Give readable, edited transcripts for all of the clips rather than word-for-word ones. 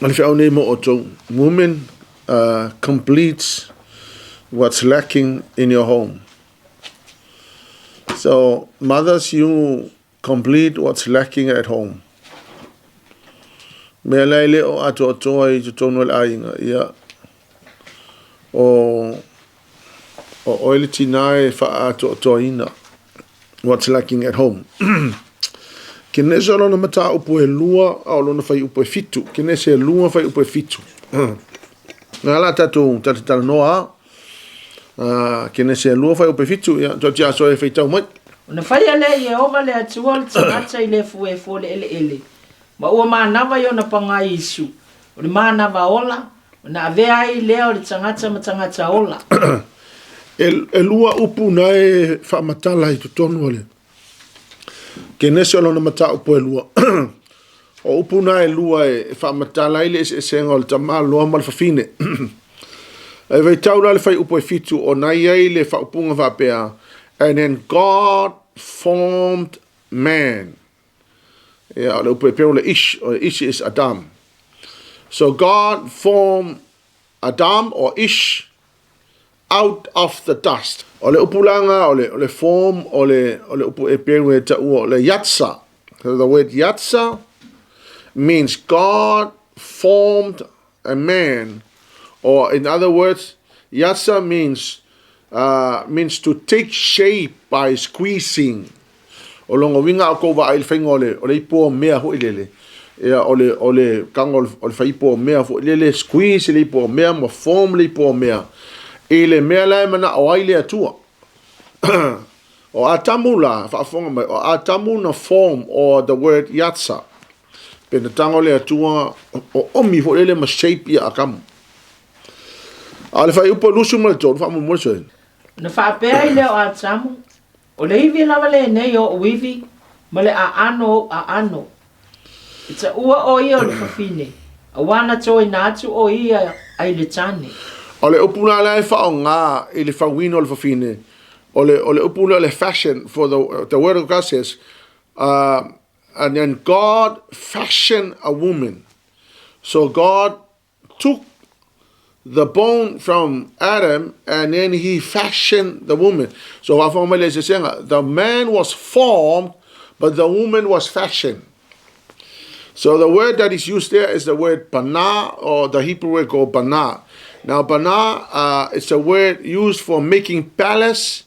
Woman completes what's lacking in your home. So mothers, you complete what's lacking at home. Me laile o ato toi to tono ainga ia o oilitinai fa ato toina what's lacking at home. KENESE lona mata upo e lua au lona fai upo e fitu. KENESE lua fai upo e fitu. Ngala tatu noa. KENESE lua fai upo e fitu ya to tia so e FAITAU mai. Ona fai ale ye ova le atuol tsangatsa ile fue fole ele. Ma ua manava yo na panga isu. Ona manava ola, ona avea i leo le tsangatsa ola. Lua upu na e whamatala i tutonu ole. KENESE lona mata upo e lua. O upu na e lua e whamatala i le e senga o le tama loa ma le whawhine. E FAITAU la le whai upo e fitu o nai ai le whaupunga whapea. And then God formed man. Yeah, le upo e peo le ish, or ish is Adam. So God formed Adam or ish out of the dust. O le upulanga, o le form, o le upu e peo e ta ua, le yatsa. So the word yatsa means God formed a man. Or in other words, yatsa means to take shape by squeezing. O longo winga o ko va il fengo o le po mea ho ilele. Ya o le kango o le fai po mea fo ilele squeeze le po mea mo form le po mea. Ele mea la mana o ai le atua. O atamula fa fonga mai o atamu na form or the word yatsa. Pena tango le atua o omi fo ilele ma shape ya akam. Ale fai upo lusu mo le tonu fa mo mo so. Na fa pea ile o atamu. O le hivi lava le nei o wivi, ma le a ano. It's ua o ia o le whawhine. A wana toi na atu o ia ai le tane. O le upuna le wha o ngā i le whawino le whawhine. O le upuna le fashion, for the word of God says, and then God fashioned a woman. So God took the bone from Adam, and then he fashioned the woman. So the man was formed, but the woman was fashioned. So the word that is used there is the word bana, or the Hebrew word called bana. Now bana, it's a word used for making palace,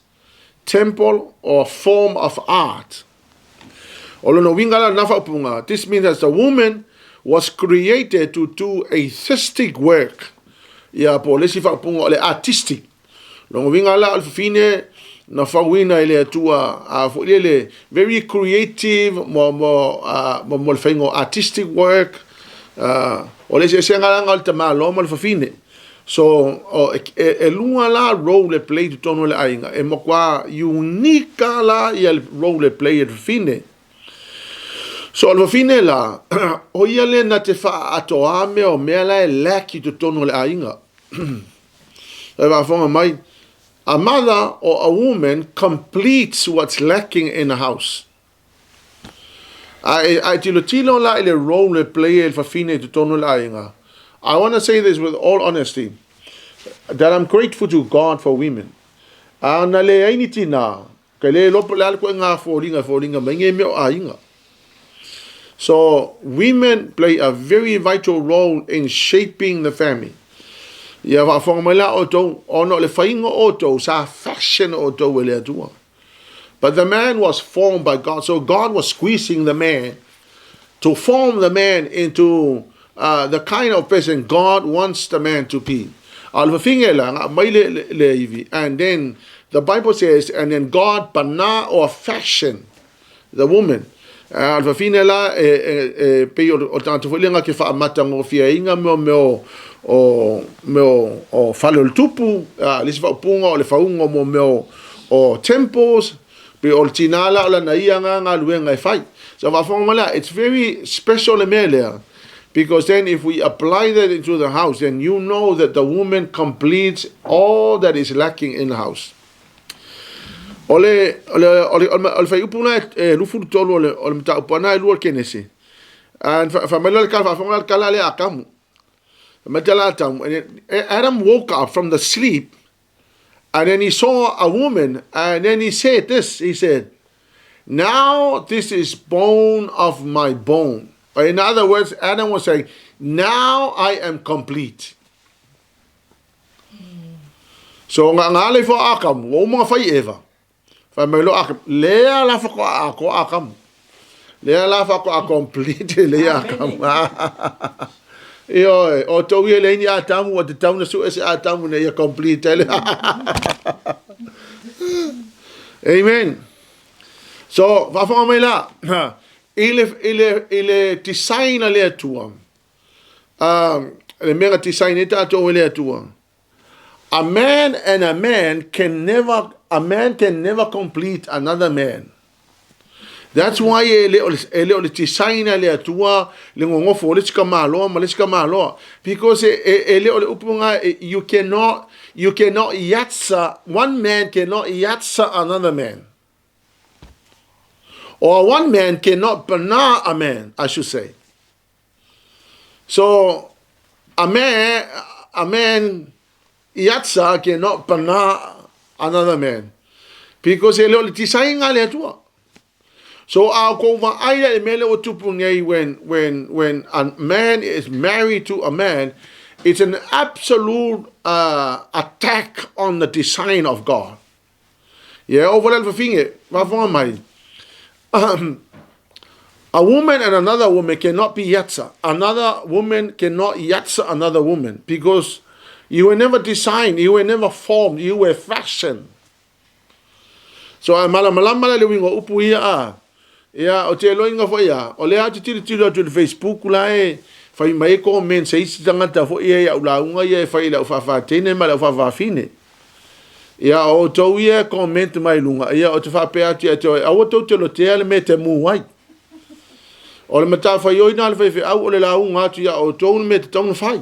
temple, or form of art. This means that the woman was created to do artistic work. Ya po le si fa pungo le artistic. Longo winga la alfine na fa wina ile tua a fo le very creative mo fengo artistic work. O le se senga ngal tama lo mo fine. So e lunga la role le play to tono le ainga e mo kwa unique la il role le play et fine. So al fine la o ia le na te fa atoa me o me la laki to tono le ainga. A mother or a woman completes what's lacking in a house. I tilo la ile role le play el fa fine to tono la ainga. I want to say this with all honesty, that I'm grateful to God for women. Ana le ainiti na ke le lopo la ko nga foringa menge me ainga. So women play a very vital role in shaping the family. Ya va formula auto ono le faingo auto sa fashion auto le atua. But the man was formed by God. So God was squeezing the man to form the man into the kind of person God wants the man to be. And then the Bible says, and then God bana or fashion the woman. Alfa fine la pe o tanto folinga ke fa mata ngo fia inga o falo le tupu le fa punga o le faungo mo o temples pe o tinala o la na ianga nga luenga e fai. So va formula, it's very special emele, because then if we apply that into the house, then you know that the woman completes all that is lacking in the house. Ole fai upuna lufu tolo ole mta upana lu KENESE. And famela ka fa fonga kala le akamu. Adam woke up from the sleep, and then he saw a woman, and then he said this. He said, now this is bone of my bone. Or in other words, Adam was saying, now I am complete. So ngale fo akam, wo mga fai eva. Fai melo akam, lea la fa ko akam. Lea la fa ko complete lea akam. Yo, o to we le ni atamu o te tauna su ese atamu ne ya complete. Amen. So, va fa mai la. Ile design le tua. Le mega design eta to le tua. A man can never complete another man. That's why ele design le tua le ngofo le ska malo because ele upunga you cannot yatsa, one man cannot yatsa another man. Or one man cannot bana a man, I should say. So a man yatsa cannot bana another man because ele design ale tua. So our kova aia mele o tupungai when a man is married to a man, it's an absolute attack on the design of God. Yeah, overal vervinge, waarvan mij. A woman and another woman cannot be yatsa. Another woman cannot yatsa another woman because you were never designed, you were never formed, you were fashioned. So malama le wingo upu ia o te loinga fo ia o le atu tiri atu le Facebook la fai mai comment se isi tangata fo ia ula unga ia fai la ufafa tene ma la ufafa fine ia o to ia comment mai lunga ia o te fa pe atu o to te lo te ale me te mu wai o le mata fai oi na le fai au o le la unga atu ia o to me te tong fai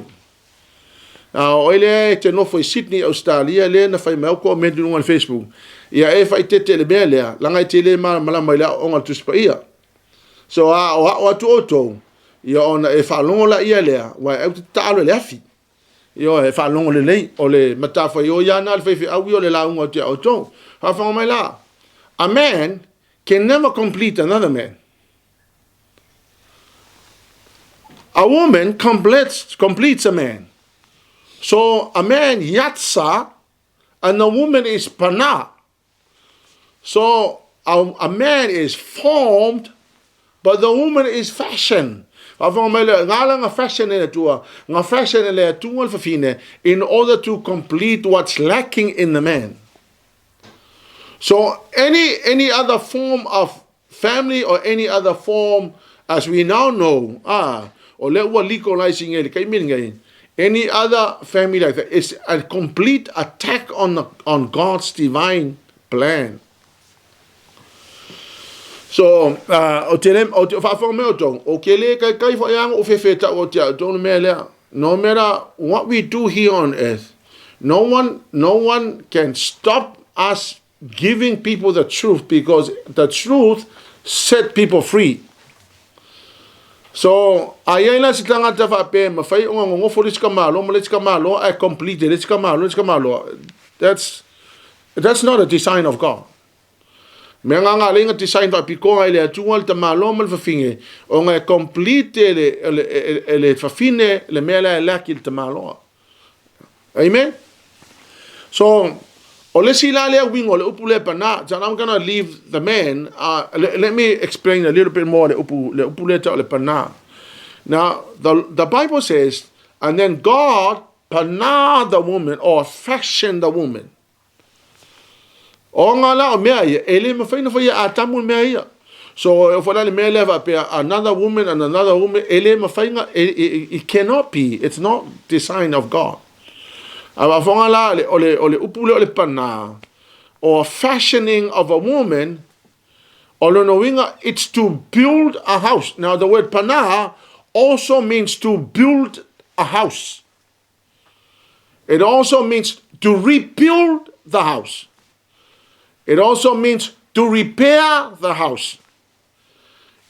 o ele te no foi Sydney Australia le na fai mai comment lunga le Facebook ia fai te le bele langa te le mala mai la onga tu spa ia so o atu oto ia ona fa longa ia le wa e talo le afi ia fa longa le lei o le matafa yo ya na fe au yo le la unga te oto ha fa mai la a man can never complete another man. A woman completes a man. So a man yatsa and a woman is pana. So a man is formed, but the woman is fashioned. Fashion in order to complete what's lacking in the man. So any other form of family or any other form, as we now know, any other family like that is a complete attack on God's divine plan. So, no matter what we do here on earth, no one can stop us giving people the truth because the truth set people free. So, ayala si tangata fa pe mafai onga ngofo malo I complete malo. That's not a design of God. Menga lenga design fa piko ile tual te malo mal fa finge onga complete le fa fine le mela la kil te malo. Amen. So ole sila le wingo le upule pana. So I'm gonna leave the man. Let me explain a little bit more le upule ta le pana. Now the Bible says, and then God pana the woman or fashioned the woman. O ngala o mea ia, ele me whaina whaia a tamu mea ia. So if whaile mea leva pe another woman and another woman, ele me whainga, it cannot be. It's not the sign of God. Awa whangala ole upule ole pana, or fashioning of a woman, ole no winga, it's to build a house. Now the word pana also means to build a house. It also means to rebuild the house. It also means to repair the house.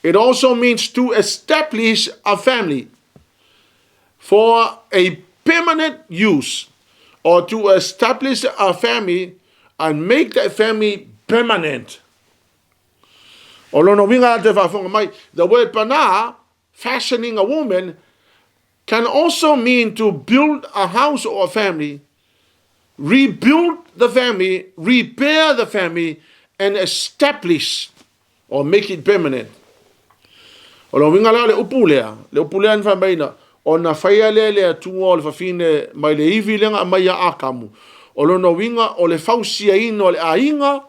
It also means to establish a family. For a permanent use or to establish a family and make that family permanent. The word pana, fashioning a woman, can also mean to build a house or a family, rebuild the family, repair the family, and establish or make it permanent. O winga la le upulea nfa baina o na faia le tuo le fafine mai le ivi lenga mai ya akamu. O no winga o le fausia ino le ainga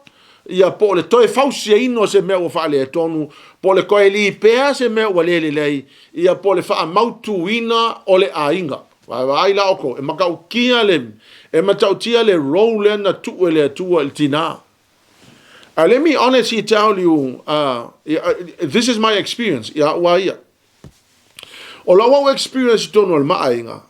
ia po le toe fausia ino se me o fa le tonu po le koe li pea se me o le lei ia po le fa mautu ina o le ainga. Vai la oko e makau kia le e matautia le role na tu le tu el tina. Let me honestly tell you, this is my experience. Ya wai. O la wa experience tono al mainga.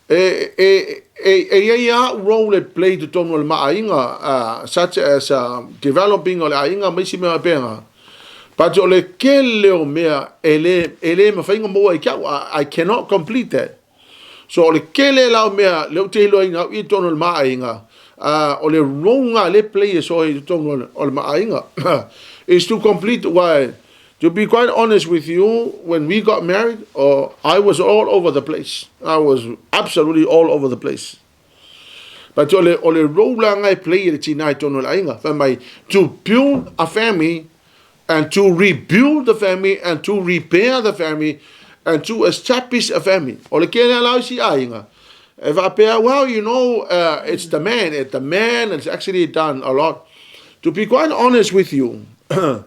Ya role play to tono al mainga, such as developing o la ainga mai si me penga. But o le kele o mea ele me fainga mo I cannot complete that. So o le kele la mea le te lo ina I tono al mainga. O le ronga le play so I tono al mainga is to complete why. To be quite honest with you, when we got married, I was all over the place. I was absolutely all over the place. But ole rolang I play the tonight to build a family and to rebuild the family and to repair the family and to establish a family. Ole kena lau si ainga. If I pair, well, you know, it's the man. The man has actually done a lot. To be quite honest with you, the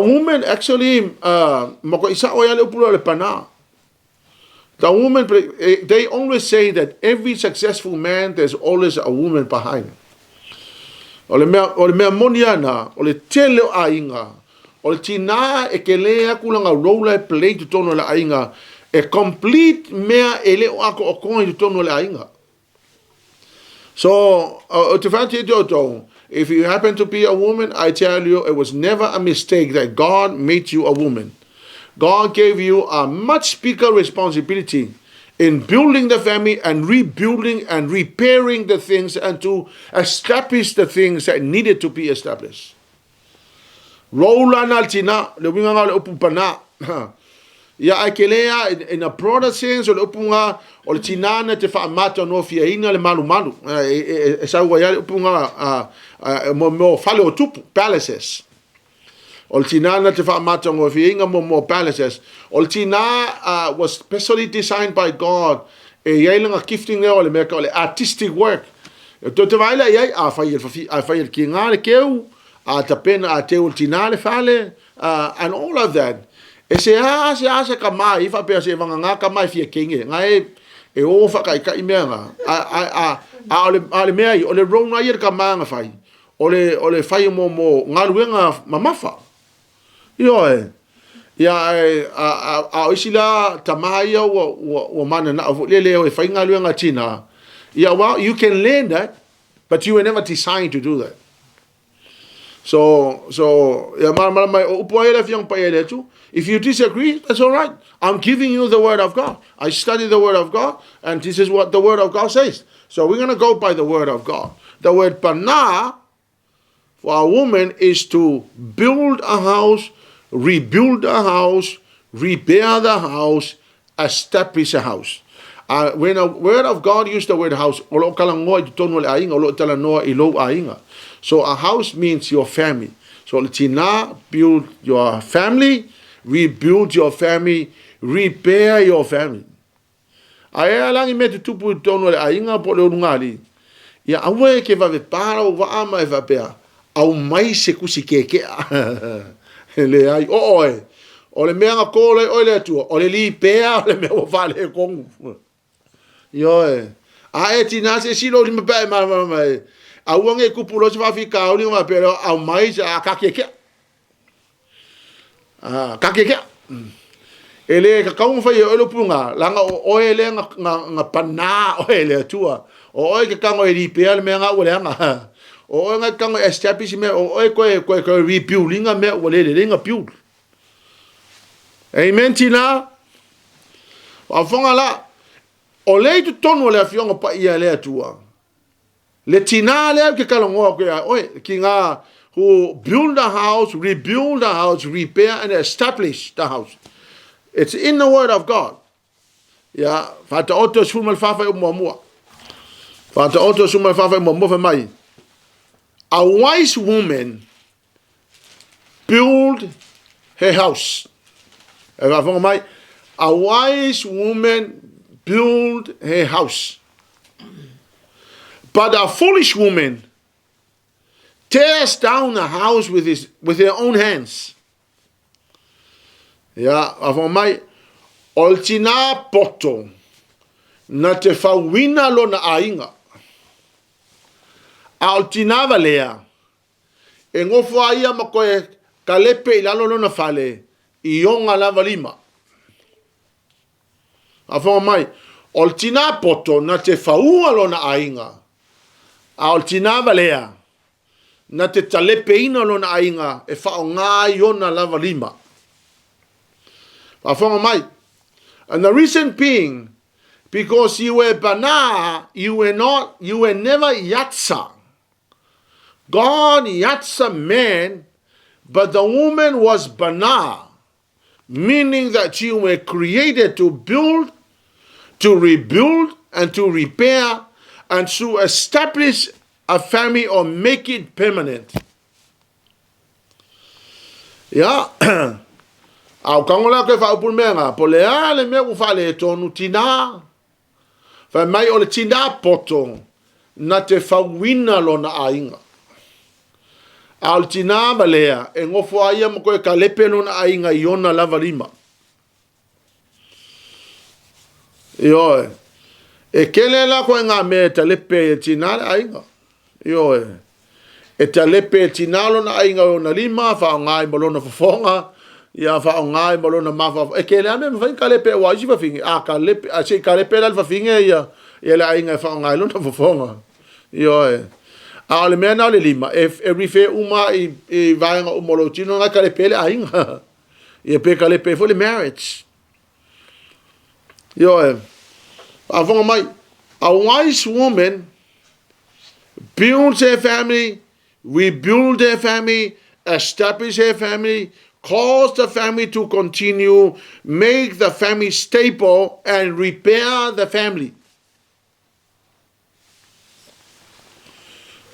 woman actually, the woman, they always say that every successful man, there's always a woman behind. Ole mea moniana, ole tele ainga, ole tina e kelea kulanga rola play to tono la ainga, e complete mea ele o ako o koi to tono la ainga. So, to fanti toto, if you happen to be a woman, I tell you, it was never a mistake that God made you a woman. God gave you a much bigger responsibility in building the family and rebuilding and repairing the things and to establish the things that needed to be established. Rola naltina, le winga le upupana. Ya aikelea in a broader sense o le upunga o le tinana te whaamata no fia ina le malu malu. E sa ua ya le upunga mo fale o tupu, palaces. O le tinana te whaamata no fia ina mo palaces. O le tina was specially designed by God. E iailinga gifting leo le meka o le artistic work. E to te waila iai a whai ki ngā le keu, a ta pena a te o tina le fale, and all of that. E se asa ka mai fa pe se vanga nga ka mai fia kinge nga e o fa kai kai mea nga ale mea o le rona ia ka manga fai o le fai mo nga luenga mamafa io ia a isila tamai o mana na le o fai nga luenga tina ia well you can learn that but you were never designed to do that. So ya mai o poela fiang paele tu. If you disagree, that's all right. I'm giving you the word of God. I study the word of God, and this is what the word of God says. So we're going to go by the word of God. The word pana for a woman is to build a house, rebuild a house, repair the house, establish a house. When a word of God used the word house, so a house means your family. So tina build your family, rebuild your family, repair your family. Ai langi me tupu tono le ainga po le ngali. Ya awe ke va para o va ama e va pea. Au mai se kusi keke. Le ai o le mea ko le o le tu o le li pea le me o va le kong. Yo ai tina se silo li me pa ma. Au nge kupulo se va fika o li ma pero au mai sa ka keke. Kakeke ele ka kaung fai o lo punga langa o ele nga pana o ele tua o ke kango e repair me nga o le nga o nga kango establish me o ko rebuilding me o le nga build. Amen tina. Wa fonga la O le tu tonu le afionga pa ia le atua. Le tina le ke kalongoa ke oi ki ngā who build a house, rebuild a house, repair and establish the house. It's in the word of God. Ya, FAATAOTO sumal fafa umua. FAATAOTO sumal fafa umua mai. A wise woman build her house. A wise woman build her house. But a foolish woman tears down a house with her own hands. Ya, avomai oltina poto na te fawina lo na ainga. Altina valea. E ngofo aia makoe kalepe ilalo lo na fale ionga lava lima. Avomai oltina poto na te faua lo na ainga. Altina valea. Na te talepe ina lo na ainga e whao ngā iona lava lima. And the reason being, because you were bana, you were never yatsa. God yatsa man, but the woman was bana, meaning that you were created to build, to rebuild, and to repair, and to establish a family or make it permanent. Yeah. Au kangola ke fa upul menga po le ale me ku fa le tonu tina fa mai o le tina poto na te fa wina lo na ainga al tina balea e ngofo aia mo ko ka lepe lo na ainga iona lava lima yo e kele la ko nga me te lepe tina ainga yo e te lepe tina lo na ainga o na lima fa ngai mo lo na fofonga ya fa ngai malo na mafa e ke la me fa kalepe wa ji fa fingi a kalepe a se kalepe la fa fingi ya la inga fa ngai lo na fofonga yo a le mena le lima if every fe uma e vai nga umolo tino na kalepe le ainga e pe kalepe for the marriage yo a von mai a wise woman builds her family, rebuild her family, establish her family, cause the family to continue, make the family stable, and repair the family.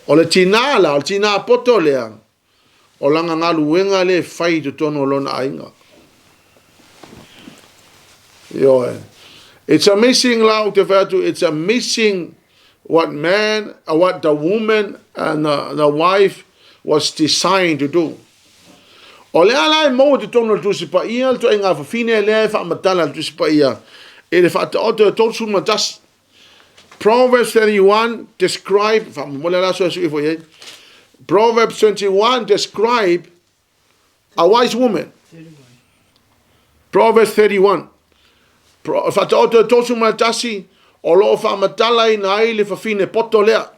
O le tina la, o tina poto lea, o langa ngā luenga le whai tu tono lona ainga. It's amazing lao te whatu, it's amazing what the woman and the wife was designed to do. O le ala mo te tono le tusi pa ia, to inga whawhine le whaamatala le tusi pa ia. E le whaataoto tosu matas. Proverbs 31 describe, Proverbs 21 describe a wise woman. 31. Proverbs 31. Whaataoto tosu matasi, o lo whaamatala ina ai le whawhine poto lea.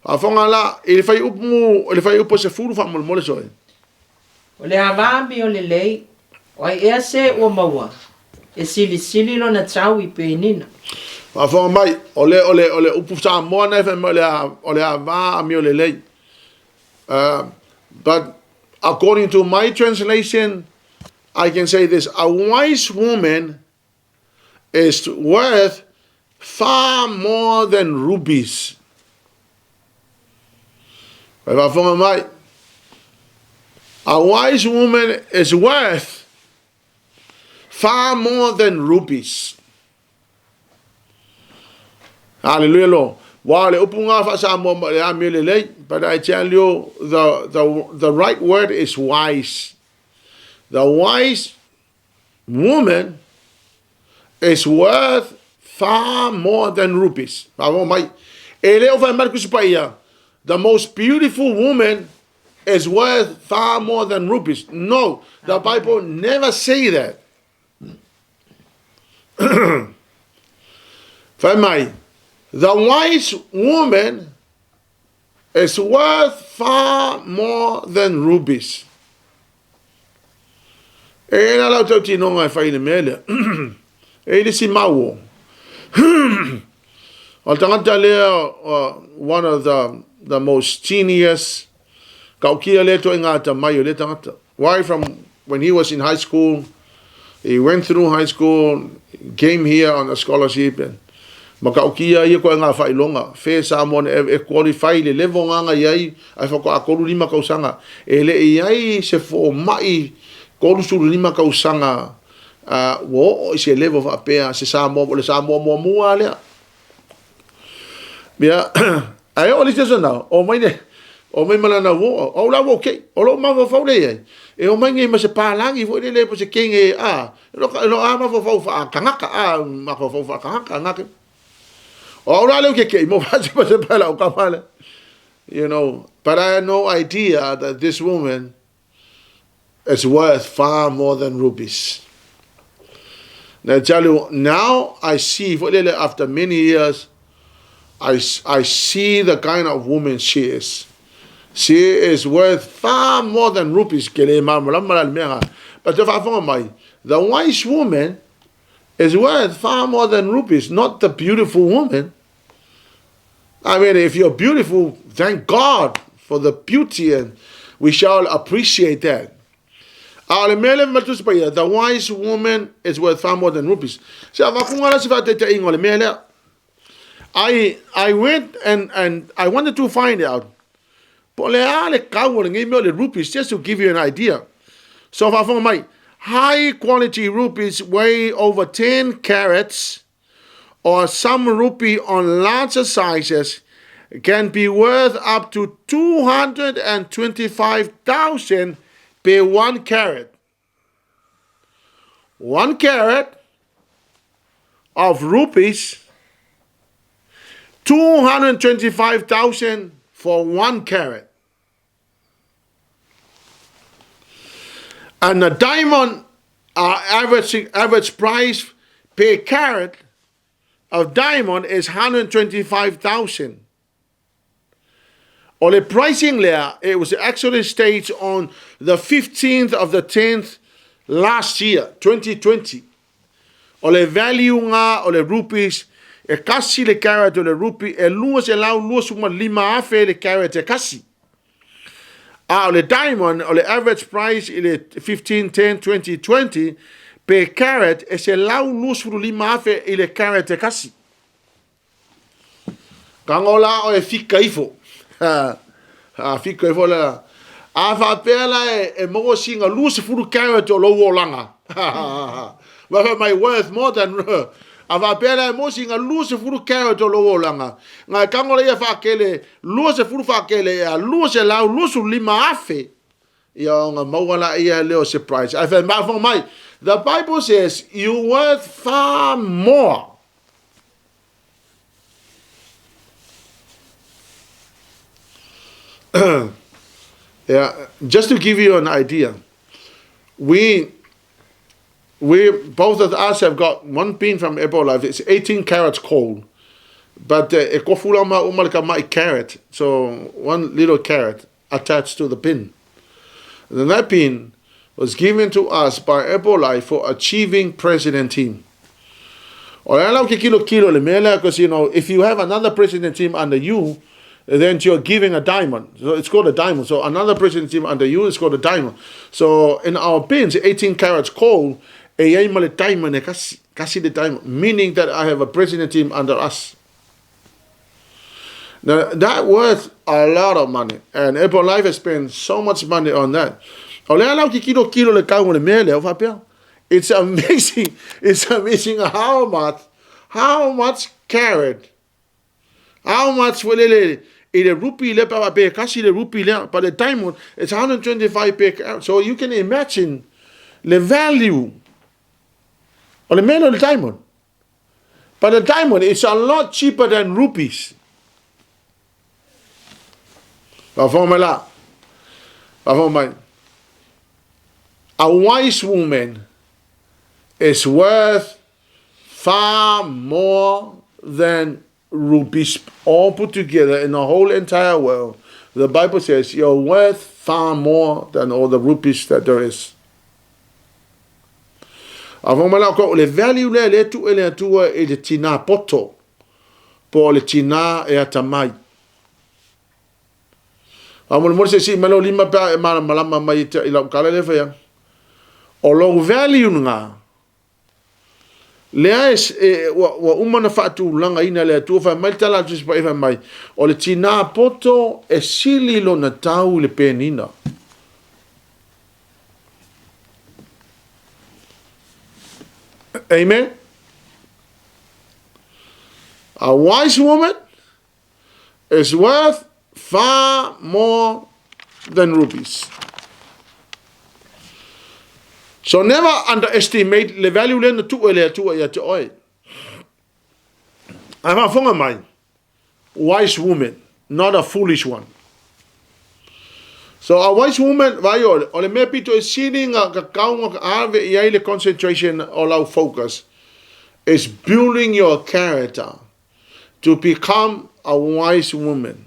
Afonga la, ele fai upo se furu fa mole soe. O le avambi o le lei, o ai ea se ua maua, e sili lo na tau I penina. Afonga mai, ole upo sa moa na fe ole ava ami o le lei. But according to my translation, I can say this, a wise woman is worth far more than rubies. A wise woman is worth far more than rubies. Hallelujah, Lord. But I tell you, the right word is wise. The wise woman is worth far more than rubies. The most beautiful woman is worth far more than rubies. No, the Bible never say that. The wise woman is worth far more than rubies. E na lau tau tino ngai whaine mele. E le si mau. O tangata lea, one of the most genius, kaukia le to ingata mai o le tangata. Why? From when he was in high school, he went through high school, came here on a scholarship, and makaukia ia ko nga failonga fe samon e qualify le level nga iai ai fa ko akolu lima kausanga e le iai se fo mai ko lu lima kausanga wo se level fa pe se samo le samo mo ale bia ai o le tsa na o mai mala na wo o la wo ke o lo ma fo le e o mai ngi ma se pa langi fo le po se kinge lo ama fo fa kanga ma fo fa kanga you know, but I had no idea that this woman is worth far more than rubies. Now, tell you, now I see, after many years, I see the kind of woman she is. She is worth far more than rupees. But the wise woman is worth far more than rupees, not the beautiful woman. I mean, if you're beautiful, thank God for the beauty, and we shall appreciate that. The wise woman is worth far more than rupees. I went and I wanted to find out. Rupees, just to give you an idea. So if I found my high quality rupees weigh over 10 carats, or some rupee on larger sizes can be worth up to 225,000 per 1 carat. 1 carat of rupees, 225,000 for 1 carat. And the diamond average price per carat of diamond is 125,000. Or the pricing there, it was actually staged on the 15th of the 10th last year, 2020. Or the value nga, or the rupees, e kasi le carat o le rupee, e lua se lau lua suma lima afe le carat e kasi. Or the diamond, or the average price in the 15-10-2020, per carat e se lau lua suma lima afe i le carat e kasi. Kangola o e fika ifo. Fika ifo la. A whapela e mongo singa lua se furu carat o lo langa. Wafa my worth more than a whapela e mongo singa lua se furu carat o lo langa. Nga kangola ia whakele lua se furu whakele a lua se lau lua su lima afe. Ia nga mawala ia leo surprise. I found my the Bible says you worth far more. Yeah, just to give you an idea, we both of us have got one pin from Ebola. It's 18 carats cold, but a carat, so 1 little carat attached to the pin. And then that pin was given to us by Ebola for achieving president team. Because if you have another president team under you, then you're giving a diamond. So it's called a diamond. So another president team under you is called a diamond. So in our pins, 18 carats cold, meaning that I have a president team under us. Now that worth a lot of money, and Apple Life has spent so much money on that. It's amazing. It's amazing how much carat. How much will it a rupee le pa be kasi le rupee le but the diamond it's 125 per carat. So you can imagine the value of the man of the diamond. But the diamond is a lot cheaper than rupees. A wise woman is worth far more than rupees all put together in the whole entire world. The Bible says you're worth far more than all the rupees that there is. Avon mala ko le value le tu ele atua e le tina poto. Po le tina e atamai. Amol mo se si malo lima pa malama mai te ila kala le fa. O lo value nga. Le es wa umana fatu langa ina le tu fa mai tala tu pa fa mai. O le tina poto e sili lo na tau le penina. Amen. A wise woman is worth far more than rubies. So never underestimate the value le tu ele tu ya te oi. I'm a fonga mai. Wise woman, not a foolish one. So a wise woman, vai ole me pito is sitting a kaunga ave ia le concentration or our focus is building your character to become a wise woman.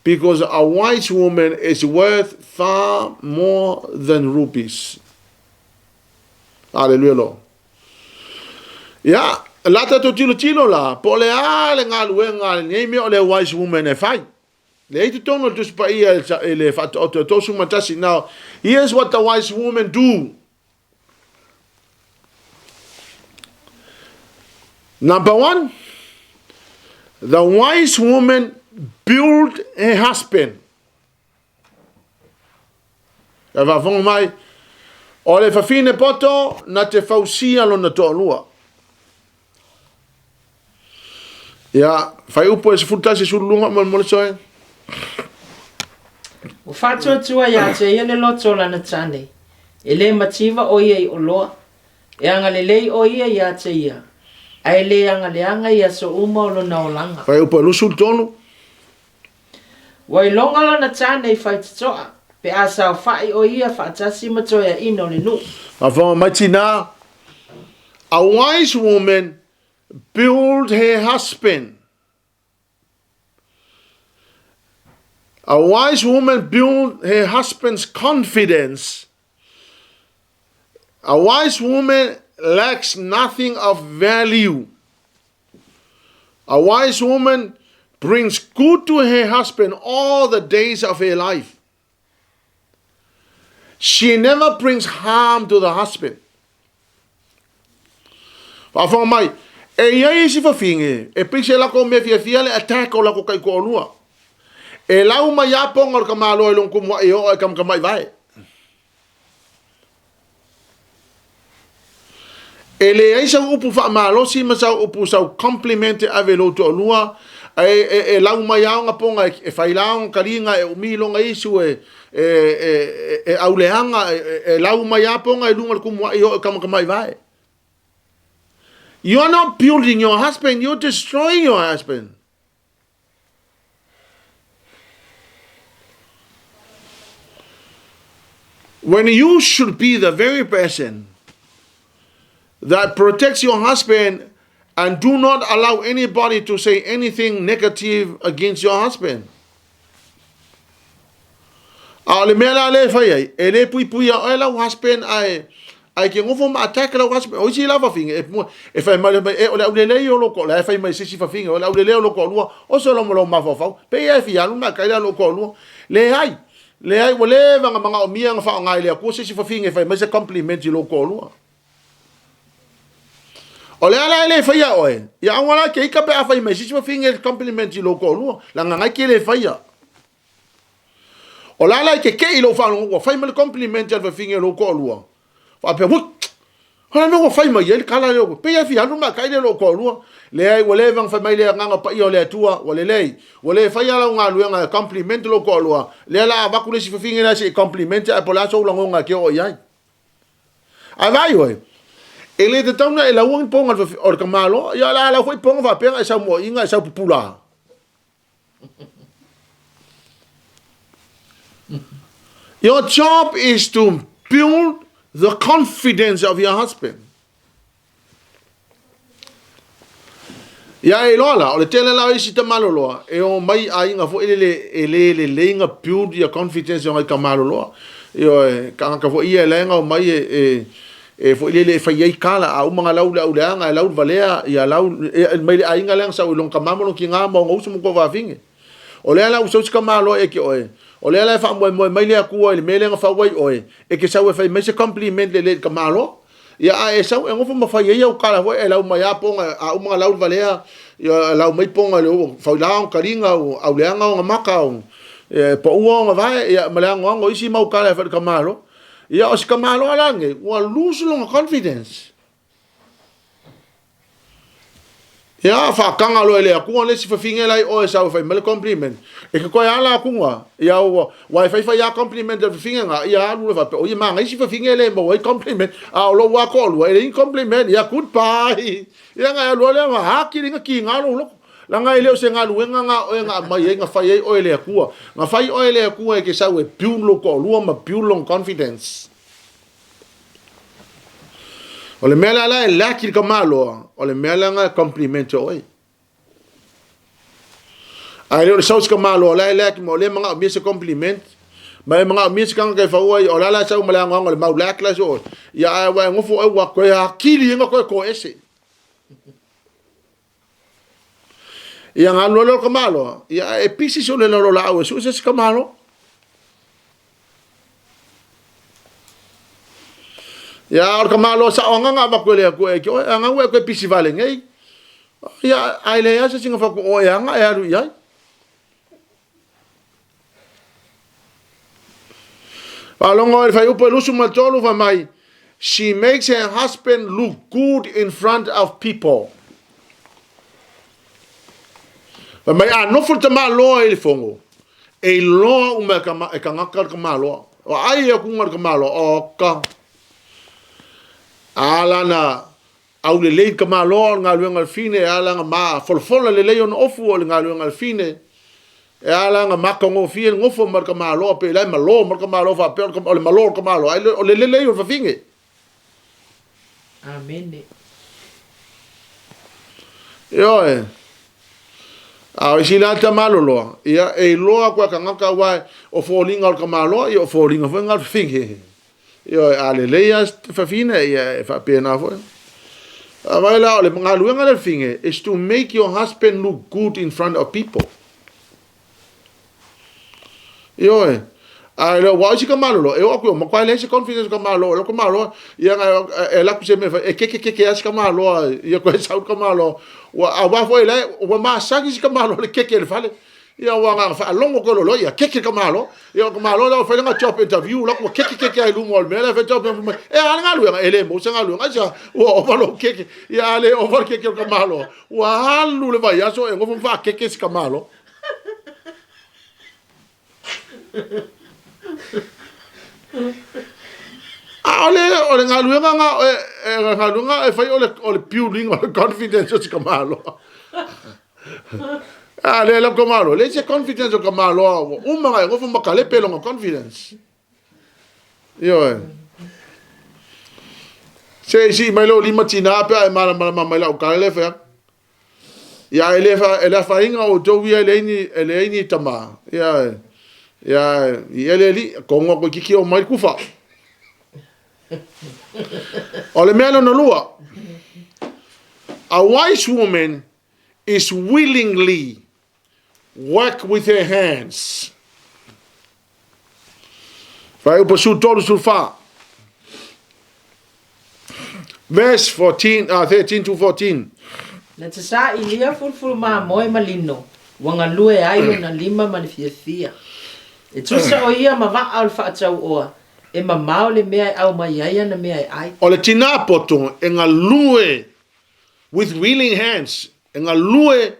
Because a wise woman is worth far more than rupees. Hallelujah, Lord. Yeah, lata to tilo la, po le ale ngaluenga ni me ole wise woman e fai. Le ite tono tu pa ia ele FAATAOTO to su matasi now. Here's what the wise woman do. Number one, the wise woman build a husband. Eva vong mai o le fafine poto na te fausia lo na to lua. Ya, fai upo e se futasi su lunga mo soe. O whātua ia te ia le loto lana tane. E le mativa o ia I o loa. E anga le lei o ia te ia. Ai le anga le anga ia so uma o lona o langa. Fai upo e lusul tonu. Wai longa lana tane I whaitatoa. Pe asa o whai o ia whaatasi matoia ino le nu. Mawhanga maitina. A wise woman build her husband. A wise woman build her husband's confidence. A wise woman lacks nothing of value. A wise woman brings good to her husband all the days of her life. She never brings harm to the husband. Whawhanga mai, e iai isi whawhinge, e pise lako me fia le attack o lako kai ko olua. E lau mai apong or kamalo e long kumwa e o e kam kamai vai. E le ai sa upu wha malo si ma sa upu sa complimente ave lo to olua. E lau mai au nga ponga e whailaong karinga e umilonga isu e auleanga e lau mai aponga e lunga kumwa e o e kam kamai vai. You're not building your husband, you're destroying your husband. When you should be the very person that protects your husband and do not allow anybody to say anything negative against your husband. Ale mela le fai e le pui a ela husband ai ke ngofo ma attack la husband o si lava finga e fai mal e o le le o lo ko la fai mai sisi fa finga o le o lo ko lu o so lo mo ma fa pe e fi alu ma ka lo ko lu le ai o le manga o mia nga fa ngai le ko sisi fa finga e fai mai se compliment lo ko lu o le ala le fai o e ya wala ke ka pe a fai mai sisi fa finga compliment lo ko lu la nga ke le fai ya o la ke ilo fa no fai mal compliment al finge lo ko lu fa pe but hala no fai mai el kala lo pe ya fi alu ma kai lo ko lu le ai wole vang fa mai le nga pa io le tua wole le fai ala nga lu nga compliment lo ko lu le la ba ku le si finge la si compliment a pola so lo nga ke o ya a vai oi ele de tona e la un ponga o ka malo ya la foi ponga va pe sa mo inga sa pupula. Your job is to build the confidence of your husband. Ya e lola, o le tele la isi te maloloa, e o mai a inga fo ele inga build your confidence o ngai ka maloloa. E o kanga ka fo ia lenga o mai fo ile fa ye kala a uma lau leanga lau valea ia lau mai ainga lang sa ulong kamamo lo kinga mo ngau mo ko va vinge o le ala uso ska malo e ke oe o le ala fa mo mai le ku o le mele nga fa wai oe e ke sa we fa me se compliment le kamalo ia e sa e ngofo ma fa ye o kala ho e lau mai aponga a uma lau valea ia lau mai ponga le fa lau karinga o au leanga o maka o po uo nga vai ia malang ngo isi mau kala fa kamalo ia o ska malo alange wa lose long confidence ia fa kanga lo ele ku le si fa finge lai o sa fa me compliment e ke ko ala ku wa ia o wa fa ya compliment de finge nga ia lu fa o ia ma ngai si fa finge le mo compliment a lo wa ko lo ele compliment ia goodbye ia nga lo le ma ha ki nga lo la ngai le o se nga lu nga mai nga fa ye o ele ku nga fa o ele ku e ke sa we piu lo ko lu ma piu long confidence o le mela la e laki ka malo o le mela nga complimento oi ai le saus ka malo la e laki mo le mga mi se compliment mai mga mi se kanga ka fa oi o la sa mo la nga le mau lak la so ya wa ngofo wa ko ya kili nga ko ese ya nga lo ka malo ya e pisi so le lo la o so se ka malo ya or kamalo sa nga ba ko le ko e ko nga we ko pisi vale ngai ya ai le ya se singa fa ko o ya nga ya ru ya alongo e fa upo lusu matolo fa mai she makes her husband look good in front of people fa mai no fu tama lo e fongo e lo uma ka e ka ngaka ka malo o ai e ku ngar ka malo o ka ala na au le lei ka malo nga luenga fine ala nga ma folfola le lei on ofu o nga luenga fine e ala nga ma ko fiel ngofo mar ka malo pe lai malo mar ka malo fa pe o le malo ka malo ai o le lei o fa finge amen yo a si la ta malo lo ia e lo ko ka ngaka wa o folinga ka malo o folinga fa nga finge yo ale leas fa fine e fa pena fo vai la le ngaluenga le finge is to make your husband look good in front of people yo ai lo wa si ka malo e o ko ma kwa le se confidence ka malo lo ka malo ya e la ku se me e ke as ka malo ya ko sa ka malo wa fo le wa ma sa ki ka malo le ke le fale ia wanga fa longo ko lo ia keke ka malo ia ka malo la fa nga job interview la ko keke ai lu mol mela fa job e nga lu ele mo nga lu nga ja o malo keke ia le o fa keke ka malo wa lu le va ya so e ngo fa keke ka malo ole nga lu nga e fa ole building ole confidence ka malo le la komalo le se confidence ka malo o manga go fuma ka le pelo nga confidence yo se si mai lo lima tina pe mala mai la ka le fa ya ele fa inga o to wi ele ni tama ya ele li ko ngo ko kiki o mai kufa ole melo no lua a wise woman is willingly work with her hands. Vai upo su tolu sulfa. Verse 13 to 14. Na te sa ilia fulfulu ma moi malino. Wanga lue ayo na lima manifia. E tusa o ia ma va al FAATAU oa. E ma mau le mea au mai ia na mea ai. O le tina poto e nga lue with willing hands. E nga lue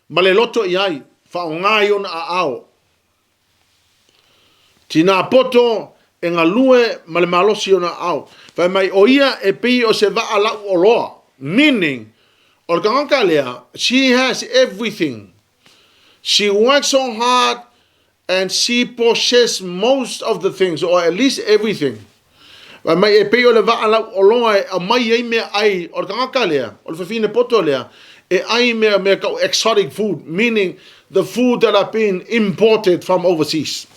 ma le loto iai. Fa ngai ona a ao. Tina poto e nga lue ma le malosi ona ao. Fa mai o ia e pi o se va ala o loa. Meaning, or kanganka lea, she has everything. She works so hard and she possesses most of the things, or at least everything. Fa mai e pi o le va ala o loa a mai e me ai, or kanganka lea, or fa fine poto lea, e ai me exotic food, meaning the food that have been imported from overseas.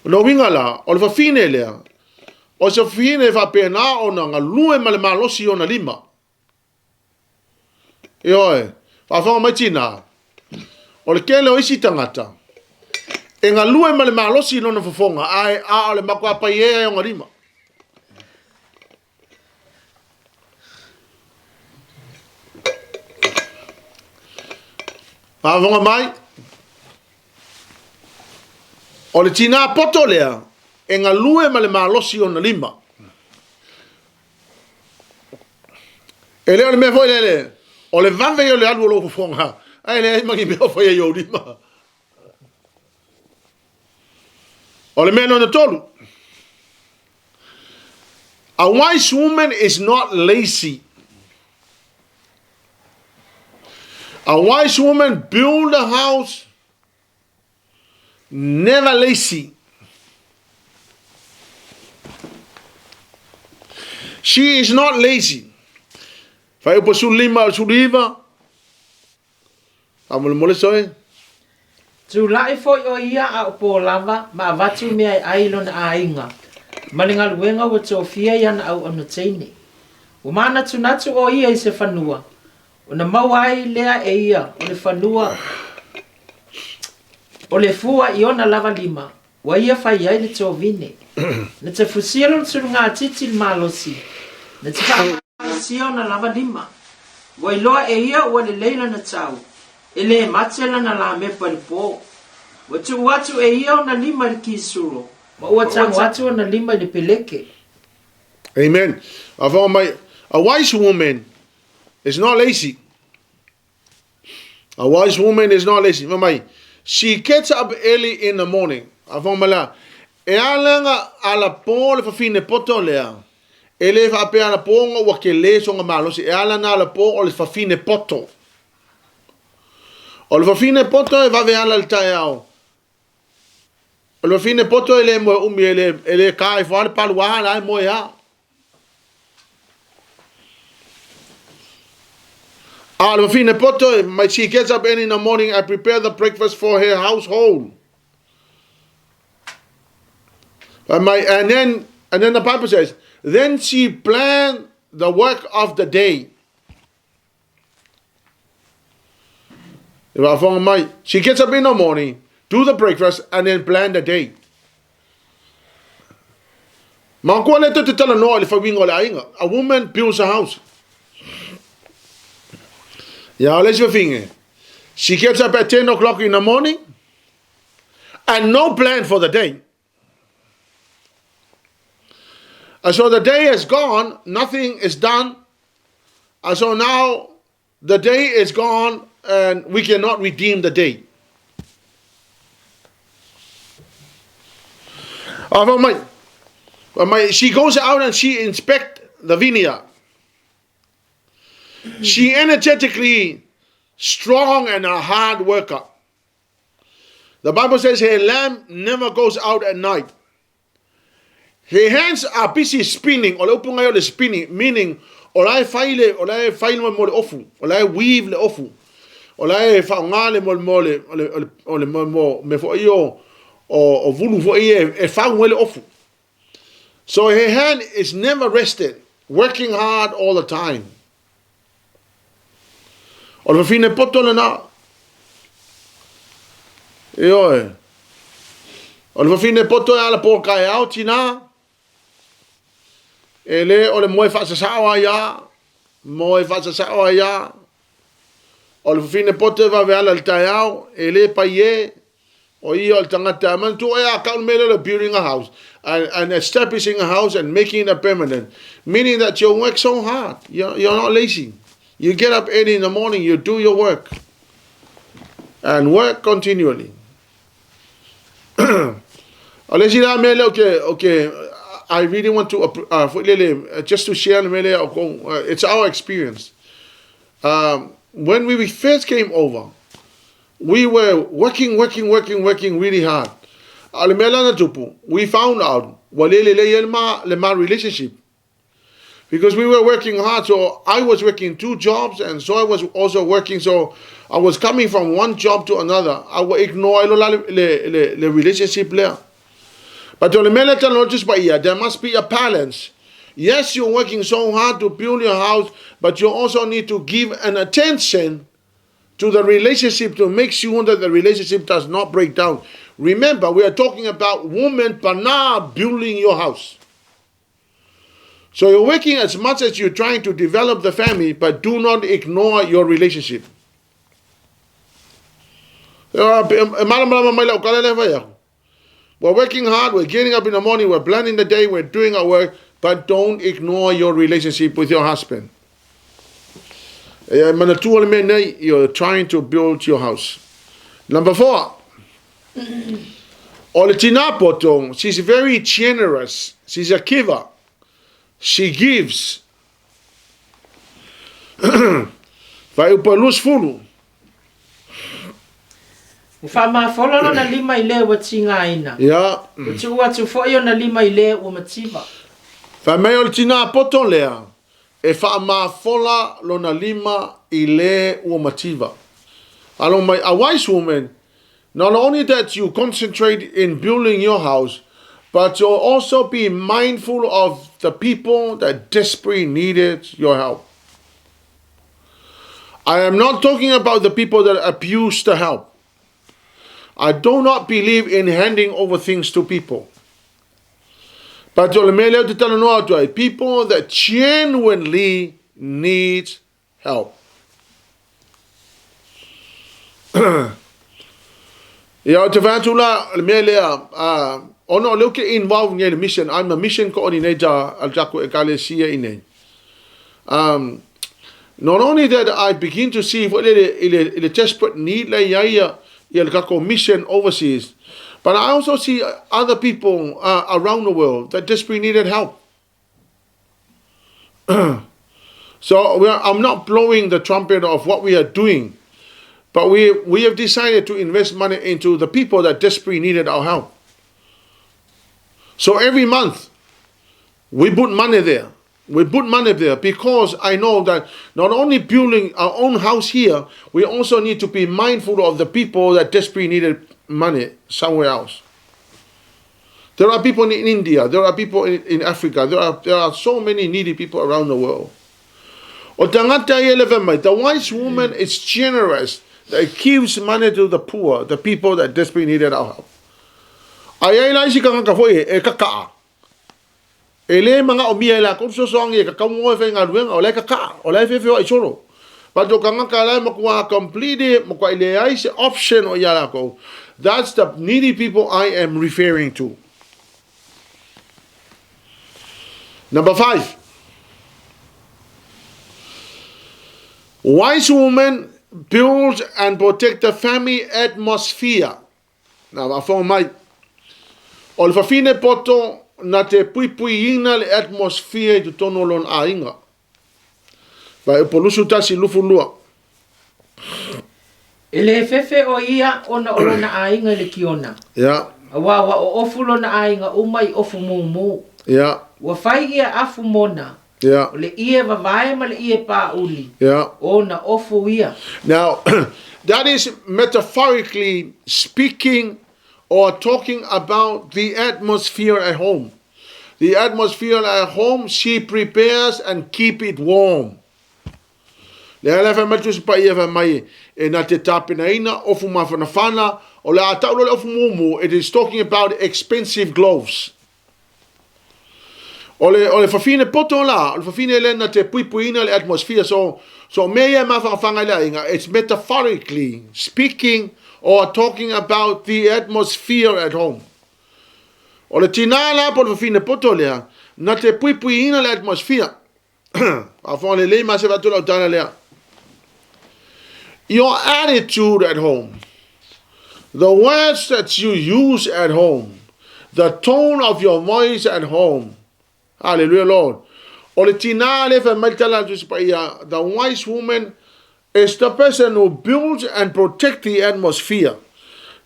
No winga la, o le whawhine lea. O se whawhine whapena o na ngā lue ma le malosi o na lima. E oe, whawhanga mai tina. O le kele o isi tangata. E ngā lue ma le malosi no na whawhonga, ai a o le makua pai e o ngā lima. Whawhanga mai, o le tina poto lea, e ngā lue ma le malosi o na lima. E leo le mea foi lele, o le vanve o le alu o lo whawhonga, ai le mangi mea foi e o lima. O le mea no na tolu. A wise woman is not lazy. A wise woman build a house, never lazy. She is not lazy. Fai upo sulima suliva. Amole mole soe. Tu lai foi o ia a upo lava ma vatu mea ai lona ainga. Malinga luenga wa tofia yana au anotene. Umana tunatu o ia i se whanua. Ona mawai lea e ia o le whanua. O le fua i ona lava lima. Wa ia fai ai le tovine. Na te fusielo le suru ngā titi le malosi. Na te whaasi ona lava lima. Wa iloa e ia ua le leila na tau. E le matela na la mepa le po. Wa tu watu e ia ona lima le kisuro. Ma ua tangu watu ona lima le peleke. Amen. A wise woman is not lazy. A wise woman is not lazy. She gets up early in the morning. E alanga ala po le whawhine poto lea. E le whape ala po ngā wake le songa malosi. E alanga ala po o le whawhine poto. O le whawhine poto e wave ala le tae au. O le whawhine poto e le moe umi e le kai whare palu aha lai moe ha. Alvafine Poto, she gets up early in the morning and prepare the breakfast for her household. And then the Bible says, then she planned the work of the day. She gets up in the morning, do the breakfast, and then plan the day. A woman builds a house. Yeah, let's your finger. She gets up at 10 o'clock in the morning and no plan for the day. And so the day is gone, nothing is done. And so now the day is gone and we cannot redeem the day. She goes out and she inspects the vineyard. She energetically strong and a hard worker. The Bible says her lamp never goes out at night. Her hands are busy spinning, or spinning, meaning olai faile mo le ofu, olai weave le ofu, olai faungale mo me fo io o vulu fo e faung le ofu. So her hand is never rested, working hard all the time. O le fine poto le na. E oe. O le fine poto e ala po kai au tina. E le o le moe whaasasawa ia. Moe whaasasawa ia. O le fine poto e va ala le tai au. E le pai e. O i o le tangata. Man tu e a kaun mele building a house. And establishing a house and making it permanent. Meaning that you work so hard. You're not lazy. You get up early in the morning, you do your work. And work continually. Okay, I really want to, just to share, it's our experience. When we first came over, we were working really hard. We found out, the relationship. Because we were working hard, so I was working 2 jobs, and so I was also working. So I was coming from one job to another. I would ignore the relationship there. But there must be a balance. Yes, you're working so hard to build your house, but you also need to give an attention to the relationship to make sure that the relationship does not break down. Remember, we are talking about women, pana, building your house. So you're working as much as you're trying to develop the family, but do not ignore your relationship. We're working hard, we're getting up in the morning, we're planning the day, we're doing our work, but don't ignore your relationship with your husband. You're trying to build your house. Number 4. She's very generous. She's a giver. She gives. Vai upalus fulu. Fama follow na lima ile watinga ina. Yeah. Utua tu foyo na lima ile umativa. Fama tina poton lea. E fama fola lona lima ile umativa. A wise woman, not only that you concentrate in building your house, but you'll also be mindful of the people that desperately needed your help. I am not talking about the people that abuse the help. I do not believe in handing over things to people. But people that genuinely need help. Look involved in the mission. I'm a mission coordinator at HWCCC. Not only that, I begin to see what the desperate need mission overseas, but I also see other people around the world that desperately needed help. So I'm not blowing the trumpet of what we are doing, but we have decided to invest money into the people that desperately needed our help. So every month, we put money there. We put money there because I know that not only building our own house here, we also need to be mindful of the people that desperately needed money somewhere else. There are people in India, there are people in Africa, there are so many needy people around the world. The wise woman is generous, that gives money to the poor, the people that desperately needed our help. Ele mga omia la ko so song ye ka mo fe nga rueng o le ka o le fe fe o isoro but do kanga kala mo kwa complete mo kwa ile ai se option o yala ko. That's the needy people I am referring to. Number 5. Wise woman builds and protect the family atmosphere. Now I found my ol fa fine poto na te pui ina le atmosphere tu tono lon ainga. Vai o polusu tasi lufu lua. Ele fefe o ia ona olona ainga le kiona. Yeah. Wa o ofu lona ainga umai ofu mumu. Yeah. Wa fai ia afu mona. Yeah. Le ie vavae ma le ie pa uli. Yeah. Ona ofu ia. Now, that is metaphorically speaking or talking about the atmosphere at home. The atmosphere at home, she prepares and keep it warm. It is talking about expensive gloves. It's metaphorically speaking or talking about the atmosphere at home. Ole tinala por fine potolea na te pui ina l'atmosphere. Afon le ma se va to la le. Your attitude at home, the words that you use at home, the tone of your voice at home. Hallelujah, Lord. Ole tinale fa maltala the wise woman is the person who builds and protects the atmosphere.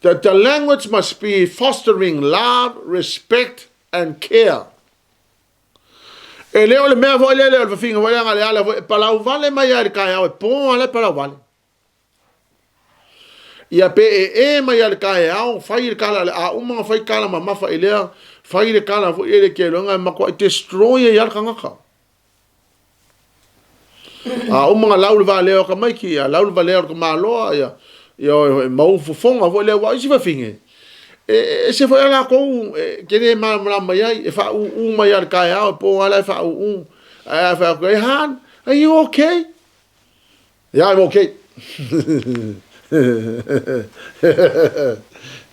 That the language must be fostering love, respect, and care. Fai le kala fo ele ke longa mako destroy ya kangaka. A mga laul va leo ka mai ki a laul va leo ka malo ya mau fofonga vo le wa isi va finge. Se foi ala ko ke ne ma mai e fa mai ar ka ya po ala fa fa ko han, are you okay? Yeah, I'm okay.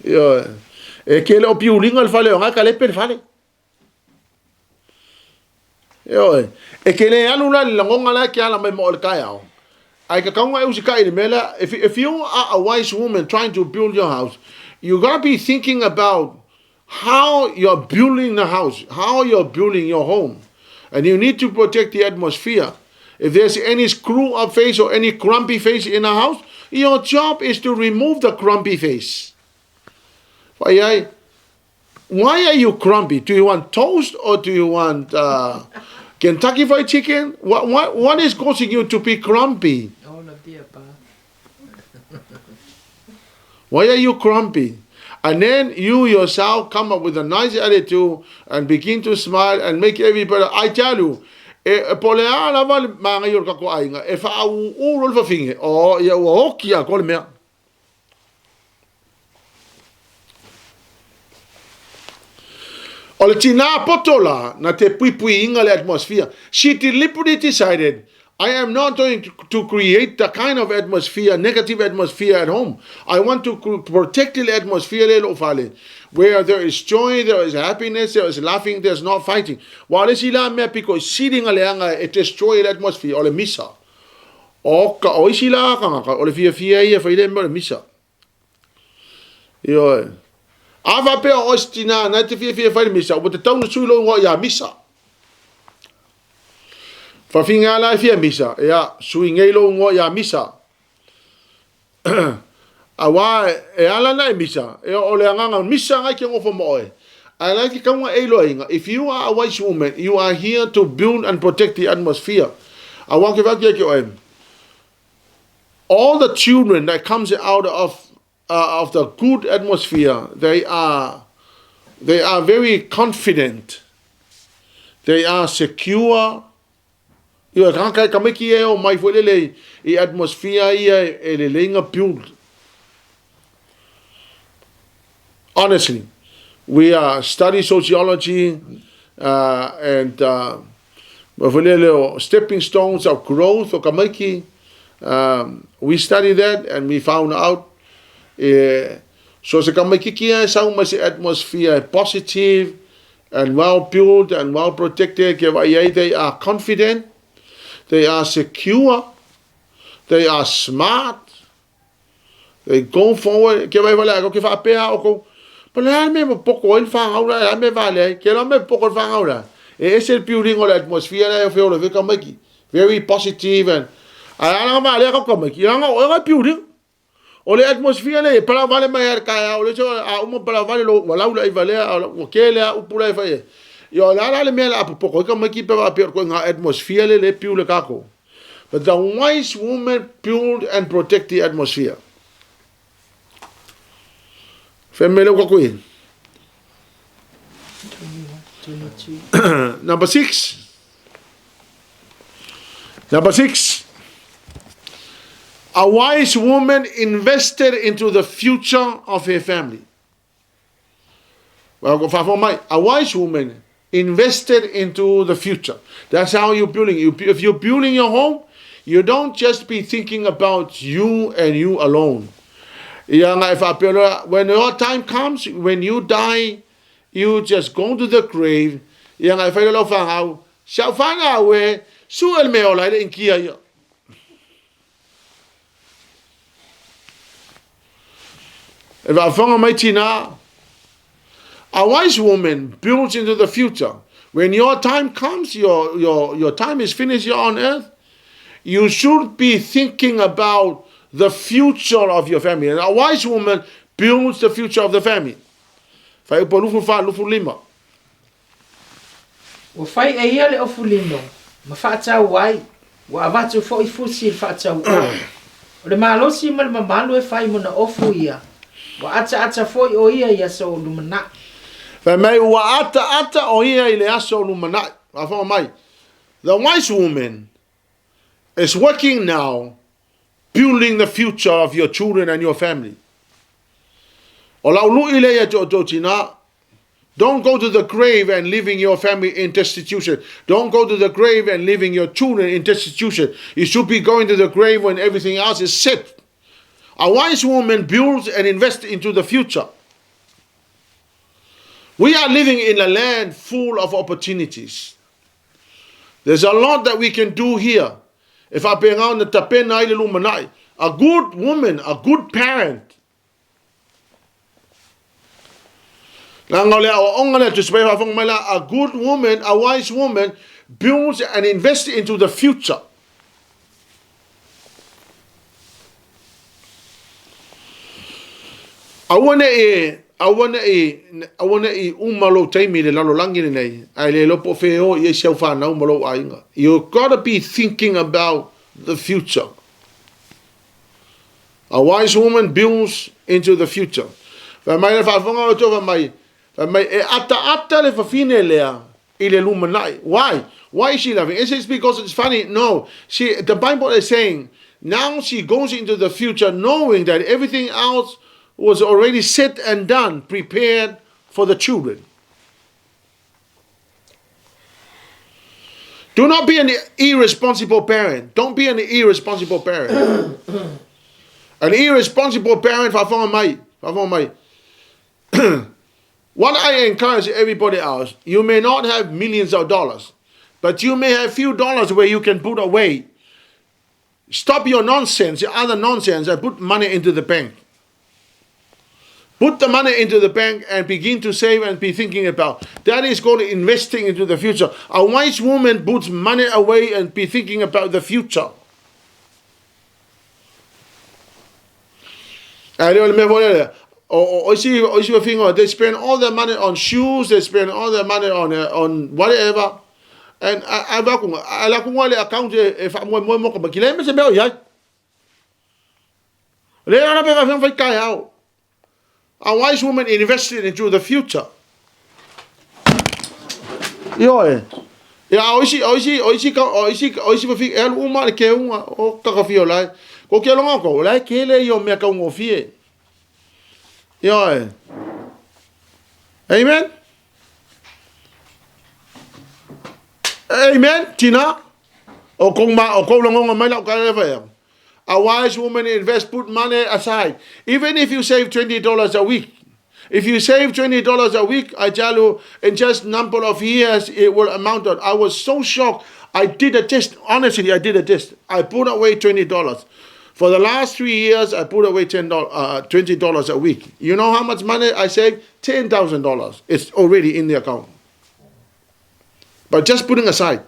Yo ke le opiulinga al fale nga ka le per fale. Yo ke le anu la ngonga la ke ala mai mo al ka ya. Ai ka kaunga e usika i mela if you are a wise woman trying to build your house, you got to be thinking about how you're building the house, how you're building your home. And you need to protect the atmosphere. If there's any screw up face or any grumpy face in a house, your job is to remove the grumpy face. Why are you grumpy? Do you want toast or do you want Kentucky Fried Chicken? What is causing you to be grumpy? All of the above. Why are you grumpy? And then you yourself come up with a nice attitude and begin to smile and make everybody. I tell you, polea lava mga yor kako ainga. If I urol fa finge, oh ya wokia kol me. Ole tina potola na te pui inga le atmosphere. She deliberately decided, I am not going to create the kind of atmosphere, negative atmosphere at home. I want to protect the atmosphere where there is joy, there is happiness, there is laughing, there is not fighting. While sila me because sitting aleanga it destroy the atmosphere ole misa. O ka o sila ka ole fia ia fa ile mo misa. Yo. Ava pe ostina na te fia fa misa, but the town sulo ngo ya misa. Fa finga la fia misa ya suingelo ngo ya misa awa ala na misa ole anga misa nga ke ngo fo moe ala ki kanga elo inga. If you are a wise woman, you are here to build and protect the atmosphere. I want to give you all the children that comes out of the good atmosphere, they are very confident, they are secure. Ia rankai kameki e o mai fuelele I atmosphere ia e le lenga build. Honestly, we study sociology and stepping stones of growth o kameki. We study that and we found out so se kameki kia sa uma se atmosphere positive and well built and well protected. They are confident. They are secure. They are smart. They go forward. Ke vai wala ko ke fa pea o ko. Pala me mo poko il fa aula me vale. Ke lo me poko fa aula. Es el building o la atmosphere e fe o le ka maki. Very positive and ana ma le ko maki. Nga o building. O le atmosphere le para vale mai ka o le so a umo para vale lo wala ula I vale o ke le u pula fa ye. Yo la me la poko ka maki pe va per ko nga atmosphere le piu le kako. But the wise woman build and protect the atmosphere. Femele ko ko. Number 6. A wise woman invested into the future of her family. Well, a wise woman invested into the future. That's how you're building. If you're building your home, you don't just be thinking about you and you alone. When your time comes, when you die, you just go to the grave. A wise woman builds into the future. When your time comes, your time is finished here on earth, you should be thinking about the future of your family. And a wise woman builds the future of the family. Fai upa lufu fa lufu lima. Wa fai e ia le ofu lino. Ma whaatau wai. Wa avatu fo I fusi whaatau o. O le malosi ma le mamalu e fai mona ofu ia. Wa ata fo I o ia so lumana. Fa mai ua ata o ia I le aso lu manai. Fa mai. The wise woman is working now, building the future of your children and your family. O lau lui le ia tina. Don't go to the grave and leaving your family in destitution. Don't go to the grave and leaving your children in destitution. You should be going to the grave when everything else is set. A wise woman builds and invests into the future. We are living in a land full of opportunities. There's a lot that we can do here. If I bring on the tapena ile lumanai, a good woman, a good parent. A good woman, a wise woman, builds and invests into the future. I want to umalo taimi le lalo langi nei. Ai le lopo feo ye siaufa na umalo ainga. You gotta be thinking about the future. A wise woman builds into the future. Fa mai le fa fonga o to mai. Ata le fafine lea ile lumanai. Why? Why is she laughing? Is it because it's funny? No. The Bible is saying now she goes into the future knowing that everything else was already set and done, prepared for the children. Do not be an irresponsible parent. Don't be an irresponsible parent. An irresponsible parent, what I encourage everybody else, you may not have millions of dollars, but you may have few dollars where you can put away. Stop your nonsense, your other nonsense, and put money into the bank. Put the money into the bank and begin to save and be thinking about. That is going to investing into the future. A wise woman puts money away and be thinking about the future. They spend all their money on shoes, they spend all their money on whatever. And a wise woman invested into the future. Amen. Amen. Tina. A wise woman invests, put money aside. Even if you save $20 a week. If you save $20 a week, I tell you, in just a number of years, it will amount to. I was so shocked. I did a test. Honestly, I did a test. I put away $20. For the last 3 years, I put away $20 a week. You know how much money I saved? $10,000. It's already in the account. But just putting aside.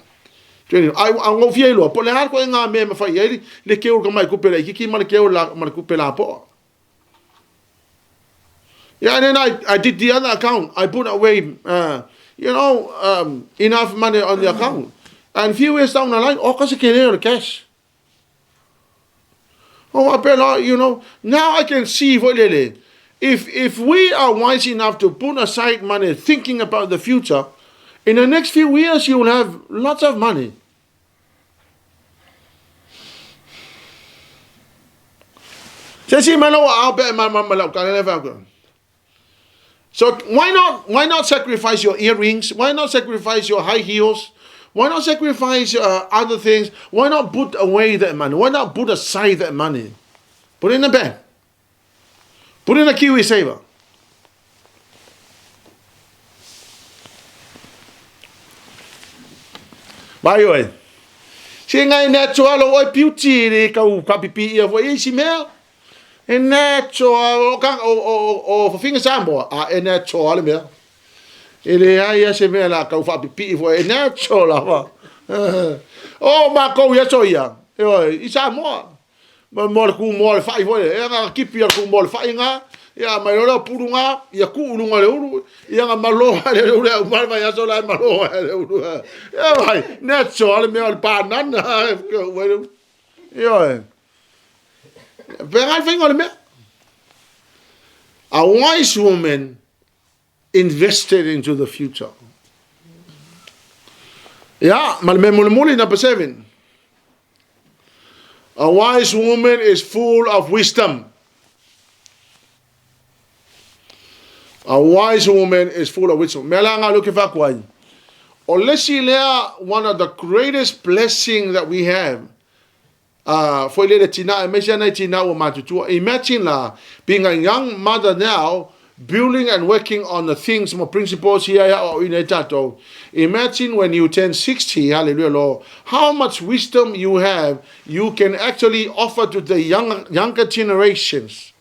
I go fielo, po le har ko nga me fa yeri le keu ko mai kupela ki man keu la man kupela po. Yeah, and then I did the other account. I put away enough money on the account. And few years down the line, kasi kele cash. Oh, now I can see if we are wise enough to put aside money thinking about the future, in the next few years, you will have lots of money. So why not sacrifice your earrings? Why not sacrifice your high heels? Why not sacrifice other things? Why not put away that money? Why not put aside that money? Put it in the bank. Put it in a Kiwi saver. Vai oi. Se ngai natural oi beauty ni kau kapipi ia vo isi mea. E natural o finga sambo a natural mea. Ele ai se mea la kau kapipi vo e natural va. Oh ma kau ia soia. Oi isa mo. Mo ku mo fai vo e nga kipi ku mo fai nga. Ya mai ora purunga ya ku ulunga le uru ya nga maloha le uru mai mai aso la maloha le uru ya mai natural me al banana yo venga venga me. A wise woman invested into the future. Yeah, malemuli number 7. A wise woman is full of wisdom. A wise woman is full of wisdom. Melanga luki fakwai. Olesi lea, one of the greatest blessings that we have. For imagine being a young mother now, building and working on the things, more principles here or in Etato. Imagine when you turn 60, hallelujah, Lord, how much wisdom you have, you can actually offer to the younger generations.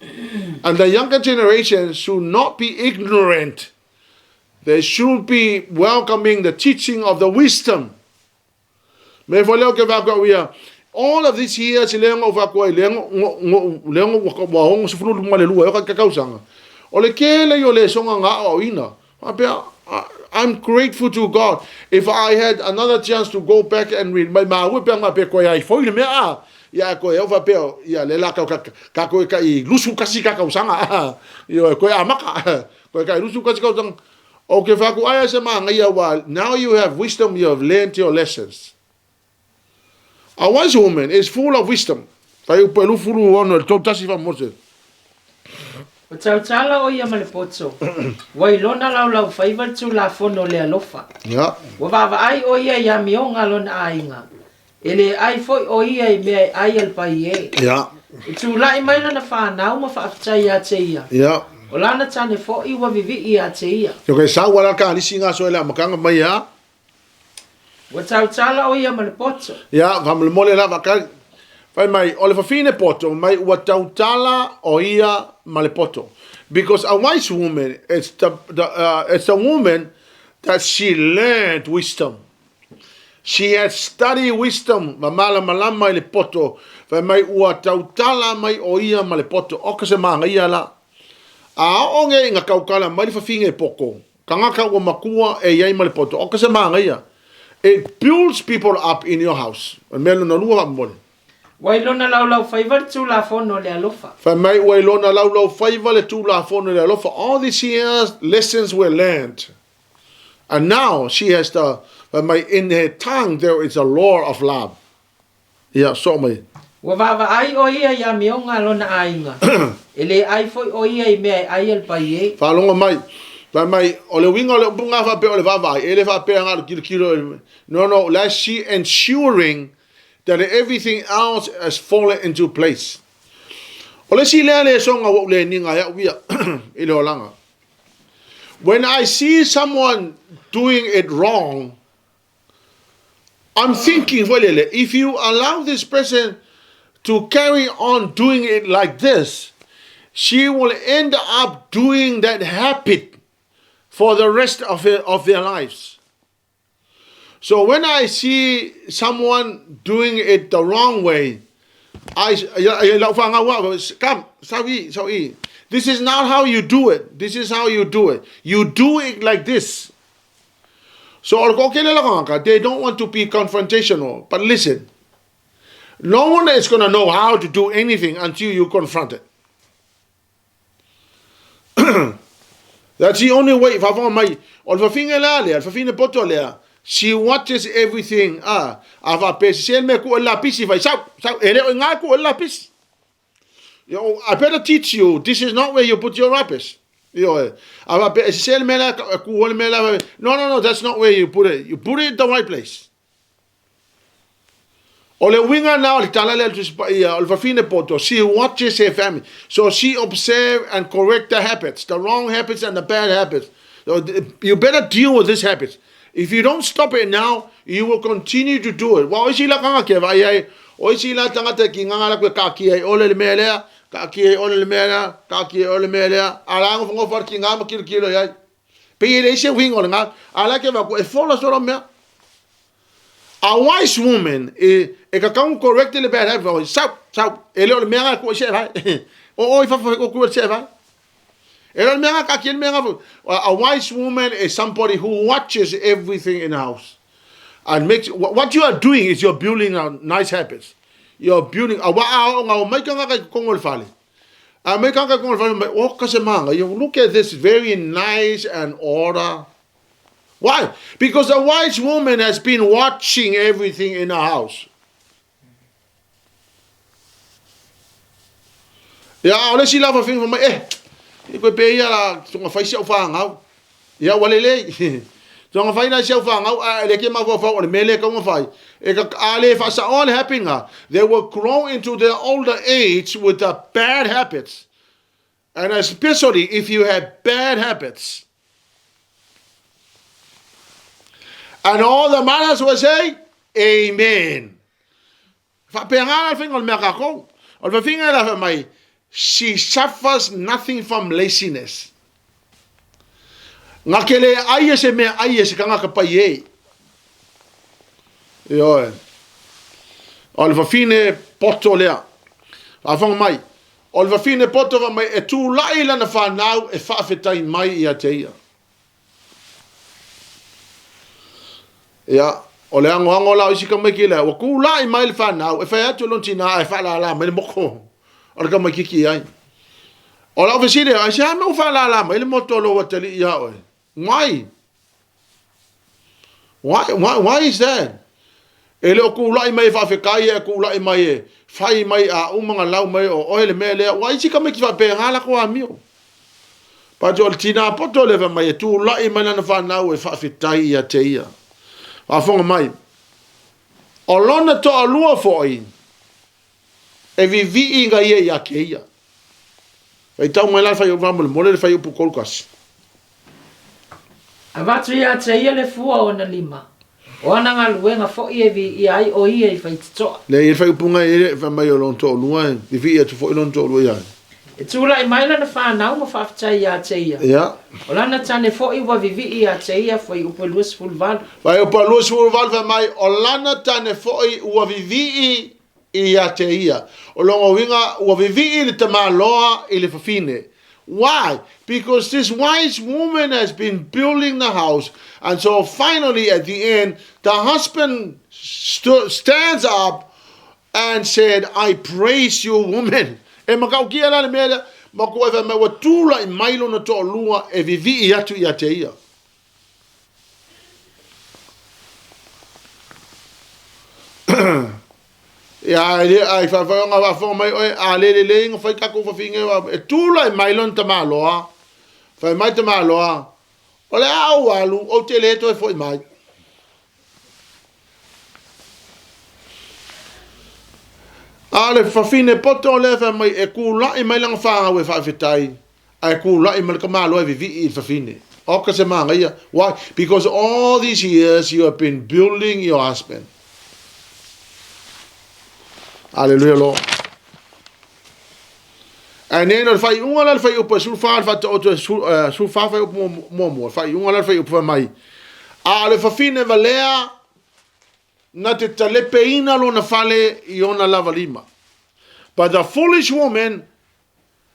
And the younger generation should not be ignorant. They should be welcoming the teaching of the wisdom. All of these years, I'm grateful to God. If I had another chance to go back and read my ya ko e ova peo ya le la ka ko ka I lusu kasi ka usanga yo ko amaka ko ka lusu kasi ka usanga okay fa ku aya se manga ya wa now you have wisdom, you have learned your lessons. A wise woman is full of wisdom. Fa u pelu furu ono to tasi fa mose o tala o ia male potso wa ilona lau faiva tu la fono le alofa ya wa va ai o ia ya mionga lona ainga ele ai foi o ia me ai al pai ya tu lai mai na fa na uma fa aftai ya teia ya o lana tane fo I wa vivi ia teia yo ke sa wala ka ni singa so la makanga mai ya wa tala o ia male potso ya vamos mole la vaka fai mai ole fa fine poto mai wa tala o ia male poto because a wise woman it's the woman that she learned wisdom. She had studied wisdom. Mamala malama ile poto. Fa mai ua tautala mai o ia male poto. O ka se manga ia la. A onge inga kaukala mai fa finge poko. Kangaka ua makua e ia male poto. O ka se manga ia. It builds people up in your house. Melo na lua mole. Wailona lau faiva tu la fono le alofa. Fa mai wailona lau faiva le tu la fono le alofa. All these years lessons were learned. And now she has in her tongue there is a law of love. Yeah, so me. Wa va ai o ia ya mionga lona ainga. Ele ai foi o ia me ai el pai. Fa longa mai. Fa mai o le winga le bunga fa pe o le va vai. Ele fa pe nga kilo. No, like she ensuring that everything else has fallen into place. Ole si le songa wo le ninga ya wi ile olanga. When I see someone doing it wrong, I'm thinking, if you allow this person to carry on doing it like this, she will end up doing that habit for the rest of their lives. So when I see someone doing it the wrong way, this is not how you do it. This is how you do it. You do it like this. So they don't want to be confrontational. But listen, no one is going to know how to do anything until you confront it. That's the only way. She watches everything. I better teach you. This is not where you put your rubbish. No, that's not where you put it. You put it in the right place. She watches her family. So she observes and corrects the habits, the wrong habits and the bad habits. So you better deal with these habits. If you don't stop it now, you will continue to do it. A wise woman can correct the bad habit. A wise woman is somebody who watches everything in the house and makes what you are doing is you're building nice habits. You're building Me kaka kong whai mai o kase manga. You look at this very nice and order. Why? Because a wise woman has been watching everything in her house. Ya, ole si lava fing mai ko pe ya la tunga fai sia fa ngau. Ya wale le. Tunga fai na sia fa ngau le ke ma fa ole mele ka mo fai. E ka ale fa sa all happening. They will grow into their older age with the bad habits. And especially if you have bad habits. And all the mothers will say, Amen. Fa pe ngala fing ol me ka ko. Ol fa finga la fa mai. She suffers nothing from laziness. Ngakele aye se me aye se kanga ka paye. Yo. Ol va fine poto lea. Afang mai. Ol va fine poto va mai e tu laila na fa nau e fa fetai mai ia teia. Ya, ole ango la isi ka mai kila. Wa ku lai mai fa nau e fa atu lontina e fa la mai moko. Ora ka mai kiki ai. Ora ofisile ai sa me fa la mai le motolo wa tali ia oi. Why is that? Ele o ku lai mai fa fe kai e ku lai mai e fai mai a umanga lau mai o oile mele. Why si ka mai ki fa pe ngala ko amio. Pa jol tina poto le va mai tu lai mai na fa na e fa fe tai ia te ia. A fonga mai. O lona to alua foi. E vivi inga ia ke ia. Ai tau mai la fai o vamole mole le fai o pukolkas. Avatu ia te ia le fua o na lima. O ana ngā luenga fo i e vi i ai o i e i faititoa. Le i fai upunga i fa mai o lonto lua e. I vi i atu fo i lonto lua ia. E tūla i maila na whanau ma whawhitai ia te ia. Ia. O lana tane fo i wa vivi i a te ia fo i upo luas fulvalu. Fai upo luas fulvalu fa mai o lana tane fo i ua vivi i a te ia. O longa winga ua vivi i le tamaloa i le fafine. Why? Because this wise woman has been building the house. And so finally at the end, the husband stands up and said, I praise you, woman. E makau kia la le mele, mako e me wa tula I mailo na to lua e vivi I atu I te ia. Ya ai fa nga va fo mai a le nga fa ka ko fa finge e tula I mailo na tamaloa. Fa mai tamaloa. Ole au alu o te le to e fo mai. Ale fa fine poto le fa mai e kula I mai lang fa we fa fitai. Ai kula I mal kamalo e vivi I fa fine. O ka se manga ia. Why? Because all these years you have been building your husband. Hallelujah, Lord. And then al fai unga al fai upa sulfa fa to sulfa fa mo fai unga al fai upa mai. Ale fa fine valea na te talepeina lo na fale I ona lava lima. But the foolish woman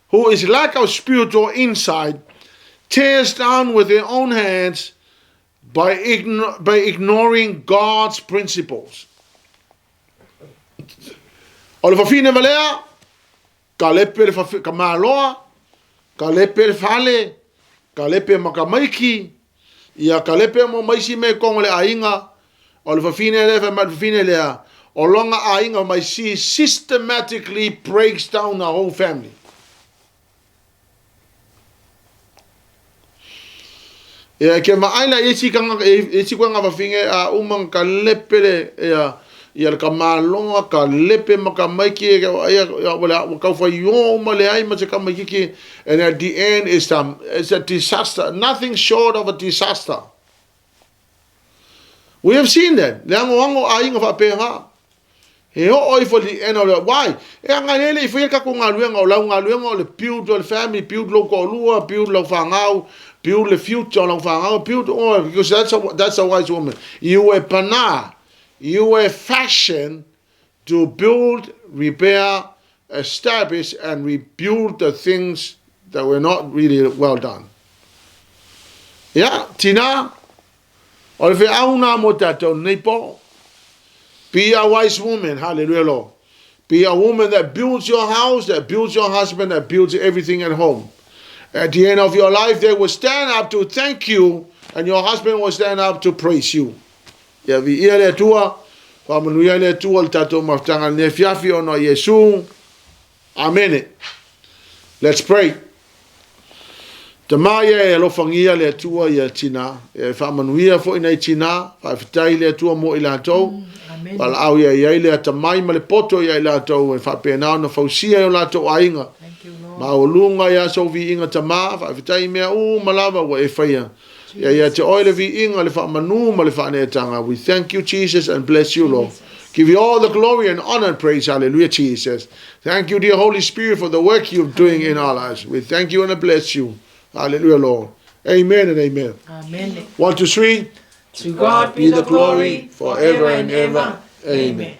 who is lack of spiritual insight tears down with her own hands by ignoring God's principles. Ole fa fine valea ka lepe ka maloa ka lepe fale ka lepe makamaiki ia ka lepe mo maisi me kongole ainga o le fafine le fa fafine le o longa ainga mai si systematically breaks down the whole family. Ia ke ma aina isi kwanga fafine a umang ka lepe le ia ka malonga ka lepe makamaiki ia wala ka fa yo male ai ma se ka maiki and at the end it's a disaster, nothing short of a disaster. We have seen that. Lango wango ainga fa penga. He oi for the end of the why? E anga lele I foi ka ko ngaluenga o ngaluenga o le build the family, build lo ko lua, build lo fangau, build the future lo fangau, build all because that's a wise woman. You a pana. You were fashioned to build, repair, establish, and rebuild the things that were not really well done. Yeah, Tina, or if you are not mo tato nipo, be a wise woman, hallelujah, Lord. Be a woman that builds your house, that builds your husband, that builds everything at home. At the end of your life, they will stand up to thank you, and your husband will stand up to praise you. Ya vi ia le tua, pa manuia le tua le tatou maftanga ne fiafi ono Yesu. Amen. Let's pray. Tamaya e alofangia le tua ia tina, e fa manuia fo ina tina, fa fitai le tua mo ila tou. Amen. Wala au ia ia le tamai ma le poto ia ila tou, e fa pena no fausia la tou ainga. Thank you, Lord. Ma o lunga ia so vi inga tama, fa fitai mea malava wa e faia. Ia te oile vi inga le fa manu ma le fa netanga. We thank you, Jesus, and bless you, Lord. Give you all the glory and honor and praise. Hallelujah, Jesus. Thank you, dear Holy Spirit, for the work you're doing in our lives. We thank you and I bless you. Hallelujah, Lord. Amen and amen. Amen. 1, 2, 3. To God be the glory forever and ever. Amen.